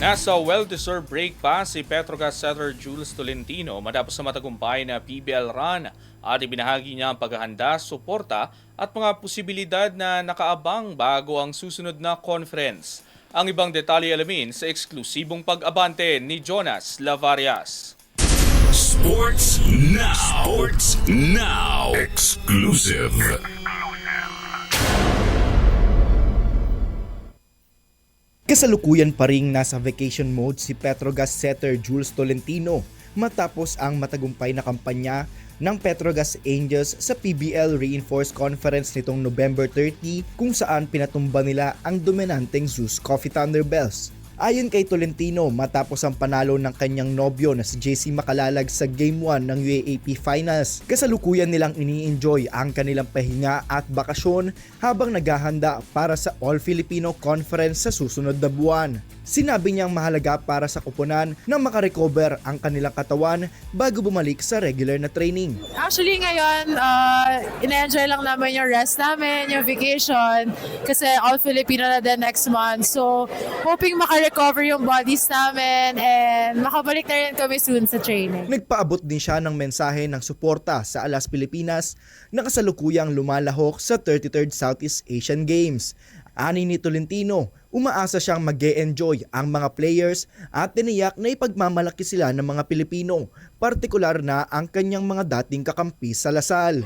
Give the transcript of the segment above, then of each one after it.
Nasa well-deserved break pa si Petrogas setter Jules Tolentino matapos sa matagumpay na PBL run at ibinahagi niya ang paghahanda, suporta at mga posibilidad na nakaabang bago ang susunod na conference. Ang ibang detalye alamin sa eksklusibong pag-abante ni Jonas Lavarias. Sports Now. Sports Now. Exclusive. Kasalukuyan pa ring nasa vacation mode si Petrogas setter Jules Tolentino matapos ang matagumpay na kampanya ng Petrogas Angels sa PBL Reinforced Conference nitong November 30 kung saan pinatumba nila ang dominanteng Zeus Coffee Thunderbells. Ayon kay Tolentino, matapos ang panalo ng kanyang nobyo na si JC Makalalag sa Game 1 ng UAAP Finals, kasalukuyan nilang ini-enjoy ang kanilang pahinga at bakasyon habang naghahanda para sa All-Filipino Conference sa susunod na buwan. Sinabi niyang mahalaga para sa koponan na makarecover ang kanilang katawan bago bumalik sa regular na training. Actually ngayon, ina-enjoy lang namin yung rest namin, yung vacation, kasi all Filipino na din next month. So, hoping makarecover yung bodies namin and makabalik na rin kami soon sa training. Nagpaabot din siya ng mensahe ng suporta sa Alas Pilipinas na kasalukuyang lumalahok sa 33rd Southeast Asian Games. Ani ni Tolentino, umaasa siyang mag-e-enjoy ang mga players at tiniyak na ipagmamalaki sila ng mga Pilipino, partikular na ang kanyang mga dating kakampi sa Lasal.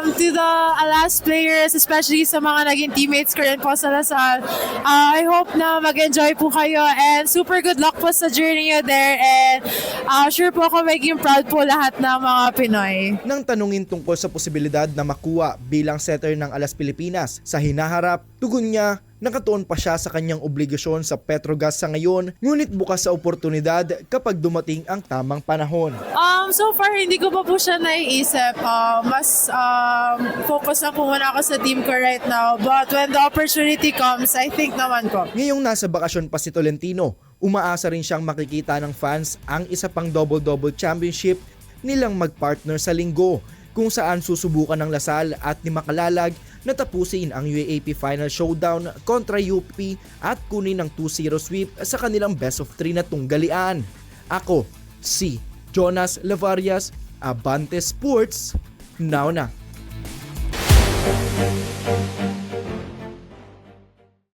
To the Alas players, especially sa mga naging teammates ko rin po sa Lasal, I hope na mag-enjoy po kayo and super good luck po sa journey nyo there and sure po ako maging proud po lahat ng mga Pinoy. Nang tanungin tungkol sa posibilidad na makuha bilang setter ng Alas Pilipinas sa hinaharap, tugon niya, nakatuon pa siya sa kanyang obligasyon sa Petrogas sa ngayon, ngunit bukas sa oportunidad kapag dumating ang tamang panahon. So far, hindi ko pa po siya naiisip. Mas focus na po muna ako sa team ko right now. But when the opportunity comes, I think naman po. Ngayong nasa bakasyon pa si Tolentino, umaasa rin siyang makikita ng fans ang isa pang double-double championship nilang magpartner sa linggo, kung saan susubukan ng Lasal at ni Makalalag na tapusin ang UAAP Final Showdown kontra UP at kunin ng 2-0 sweep sa kanilang best of 3 na tunggalian. Ako, si Jonas Lavarias, Abante Sports, now na.